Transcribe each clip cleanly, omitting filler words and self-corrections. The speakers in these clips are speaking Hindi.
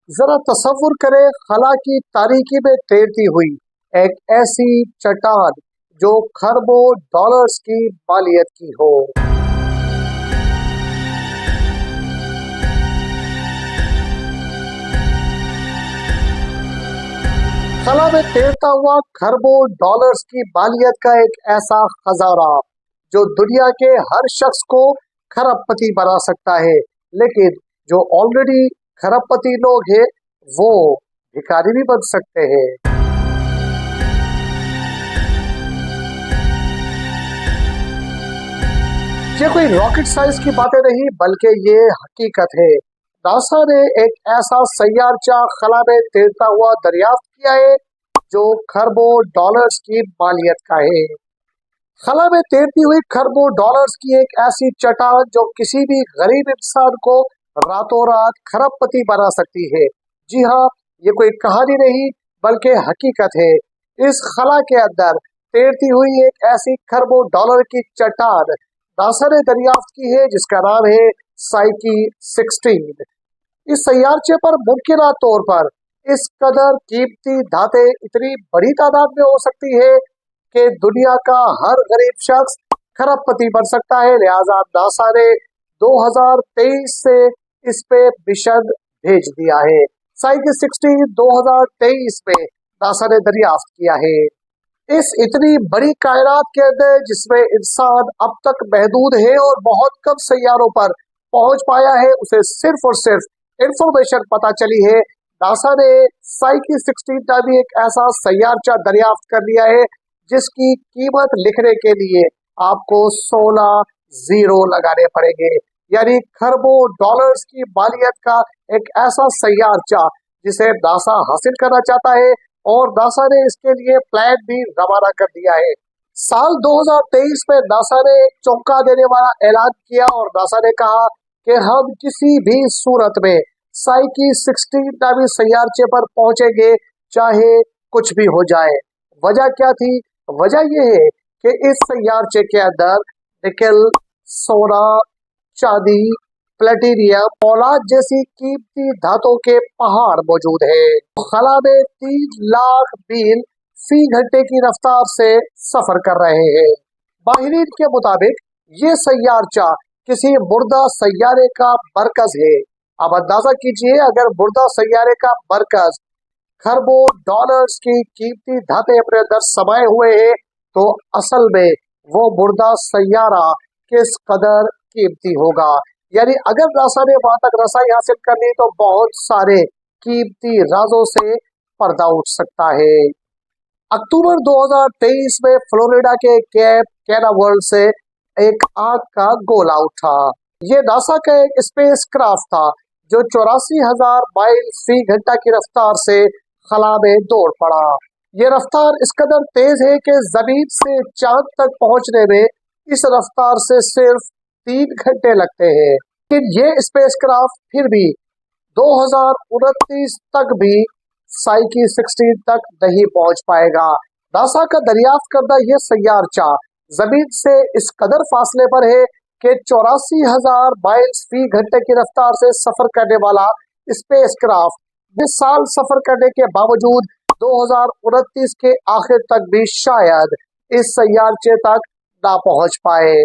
जरा तसव्वुर करें खला की तारीकी में तैरती हुई एक ऐसी चट्टान जो खरबों डॉलर्स की मालियत की हो। खला में तैरता हुआ खरबों डॉलर्स की मालियत का एक ऐसा खजाना जो दुनिया के हर शख्स को खरबपति बना सकता है, लेकिन जो ऑलरेडी खरबपति लोग हैं वो भिखारी भी बन सकते हैं। ये कोई रॉकेट साइंस की बातें नहीं बल्कि ये हकीकत है। नासा ने एक ऐसा सैयारचा खला में तैरता हुआ दरियाफ्त किया है जो खरबों डॉलर्स की मालियत का है। खला में तैरती हुई खरबों डॉलर्स की एक ऐसी चट्टान जो किसी भी गरीब इंसान को रातों रात खरबपति बना सकती है। जी हाँ, ये कोई कहानी नहीं बल्कि हकीकत है। इस खला के अंदर तैरती हुई एक ऐसी खरबों डॉलर की चट्टान नासा ने दरियाफ्त की है जिसका नाम है साइकी 16। इस सैयारचे पर मुमकिन तौर पर इस कदर कीमती धातें इतनी बड़ी तादाद में हो सकती है कि दुनिया का हर गरीब शख्स खरबपति बन सकता है। लिहाजा नासा ने 2023 से इस पे मिशन भेज दिया है। साइकी 16 2023 में नासा ने दरियाफ्त किया है। इस इतनी बड़ी कायनात के अंदर जिसमें इंसान अब तक महदूद है और बहुत कम सैयारों पर पहुंच पाया है, उसे सिर्फ और सिर्फ इंफॉर्मेशन पता चली है। नासा ने साइकी 16 का भी एक ऐसा सैयारचा दरियाफ्त कर लिया है जिसकी कीमत लिखने के लिए आपको 16 जीरो लगाने पड़ेंगे, यानी खरबों डॉलर्स की मालियत का एक ऐसा सैयारचा जिसे नासा हासिल करना चाहता है और नासा ने इसके लिए प्लान भी रवाना कर दिया है। साल 2023 में नासा ने एक चौंका देने वाला ऐलान किया और नासा ने कहा कि हम किसी भी सूरत में साइकी 16 नामी सैयारचे पर पहुंचेंगे, चाहे कुछ भी हो जाए। वजह क्या थी? वजह यह है कि इस सैयारचे के अंदर निकल, सोना, चांदी, प्लेटिनियम, औलाद जैसी कीमती धातों के पहाड़ मौजूद है। खला में 3 लाख मील फी घंटे की रफ्तार से सफर कर रहे हैं। माहिरीन के मुताबिक ये सैयारचा किसी मुर्दा सैयारे का मरकज है। अब अंदाजा कीजिए, अगर मुर्दा सैयारे का मरकज खरबों डॉलर्स की कीमती धातें अपने अंदर समाये हुए हैं तो असल में वो मुर्दा सैयारा किस कदर कीमती होगा। यानी अगर नासा ने वहां तक रसाई हासिल कर ली तो बहुत सारे कीमती राजों से पर्दा उठ सकता है। अक्टूबर 2023 में फ्लोरिडा के कैप कैनावर्ल से एक आग का गोला उठा। ये नासा का एक स्पेस क्राफ्ट था जो 84,000 माइल फी घंटा की रफ्तार से खला में दौड़ पड़ा। ये रफ्तार इस कदर तेज है कि जमीन से चांद तक पहुंचने में इस रफ्तार से सिर्फ 3 घंटे लगते हैं। लेकिन ये स्पेसक्राफ्ट फिर भी 2029 तक भी साइकी 16 तक नहीं पहुंच पाएगा। नासा का दरियाफ्त करदा ये सैयारचा जमीन से इस कदर फासले पर है कि 84,000 माइल्स फी घंटे की रफ्तार से सफर करने वाला स्पेसक्राफ्ट 20 साल सफर करने के बावजूद 2029 के आखिर तक भी शायद इस सैयारचे तक ना पहुंच पाए।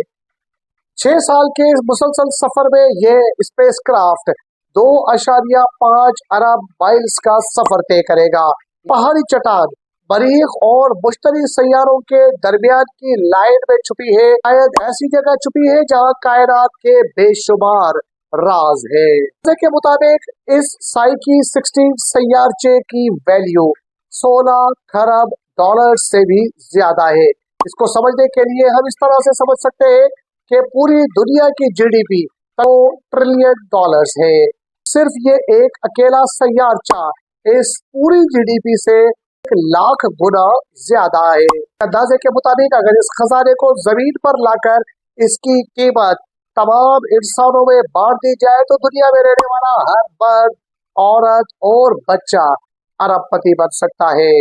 6 साल के इस मुसलसल सफर में ये स्पेसक्राफ्ट 2.5 अरब माइल्स का सफर तय करेगा। पहाड़ी चट्टान मरीख और मुश्तरी सैयारों के दरमियान की लाइन में छुपी है, शायद ऐसी जगह छुपी है जहां कायनात के बेशुमार राज है। के मुताबिक इस साइकी 16 सैयारचे की वैल्यू 16 खरब डॉलर से भी ज्यादा है। इसको समझने के लिए हम इस तरह से समझ सकते हैं कि पूरी दुनिया की जीडीपी $2 ट्रिलियन है। सिर्फ ये एक अकेला सैयारचा इस पूरी जीडीपी से 1 लाख गुना ज्यादा है। अंदाजे के मुताबिक अगर इस खजाने को जमीन पर लाकर इसकी कीमत तमाम इंसानों में बांट दी जाए तो दुनिया में रहने वाला हर मर्द, औरत और बच्चा अरबपति बन सकता है।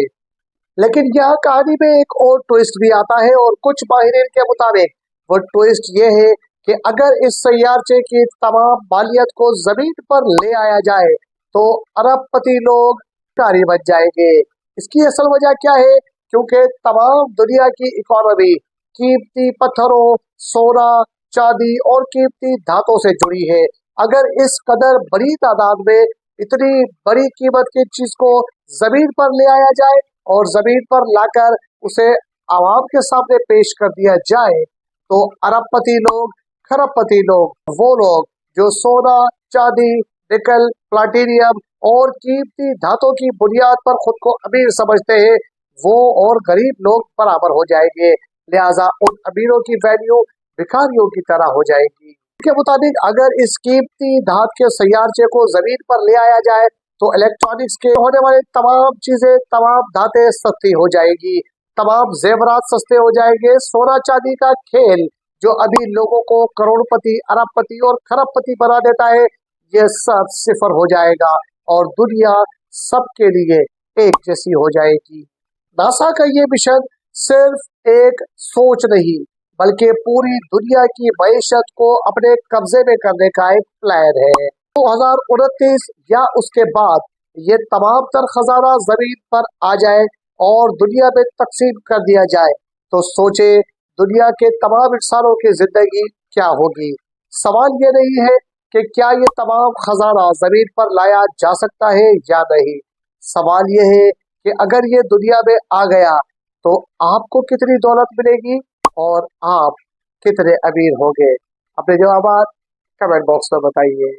लेकिन यह कहानी में एक और ट्विस्ट भी आता है और कुछ माहिरीन के मुताबिक वो ट्विस्ट ये है कि अगर इस सैयारचे की तमाम मालियत को जमीन पर ले आया जाए तो अरबपति लोग भिखारी बन जाएंगे। इसकी असल वजह क्या है? क्योंकि तमाम दुनिया की इकोनॉमी कीमती पत्थरों, सोना, चांदी और कीमती धातों से जुड़ी है। अगर इस कदर बड़ी तादाद में इतनी बड़ी कीमत की चीज को जमीन पर ले आया जाए और जमीन पर लाकर उसे आवाम के सामने पेश कर दिया जाए, तो अरबपति लोग, खरबपति लोग, वो लोग जो सोना, चांदी, निकल, प्लाटिनियम और कीमती धातों की बुनियाद पर खुद को अमीर समझते हैं, वो और गरीब लोग बराबर हो जाएंगे। लिहाजा उन अमीरों की वैल्यू भिखारियों की तरह हो जाएगी। के मुताबिक अगर इस कीमती धात के सैयारचे को जमीन पर ले आया जाए तो इलेक्ट्रॉनिक्स के होने वाले तमाम चीजें, तमाम धातें सस्ती हो जाएगी, तमाम जेवरात सस्ते हो जाएंगे। सोना चांदी का खेल जो अभी लोगों को करोड़पति, अरबपति और खरबपति बना देता है, ये सब सिफर हो जाएगा और दुनिया सबके लिए एक जैसी हो जाएगी। नासा का ये मिशन सिर्फ एक सोच नहीं, बल्कि पूरी दुनिया की मईशत को अपने कब्जे में करने का एक प्लान है। 2029 या उसके बाद ये तमाम तर खजाना जमीन पर आ जाए और दुनिया में तकसीम कर दिया जाए, तो सोचे दुनिया के तमाम इंसानों की जिंदगी क्या होगी। सवाल ये नहीं है कि क्या ये तमाम खजाना जमीन पर लाया जा सकता है या नहीं। सवाल ये है कि अगर ये दुनिया में आ गया तो आपको कितनी दौलत मिलेगी और आप कितने अमीर होंगे। अपने जवाब कमेंट बॉक्स में बताइए।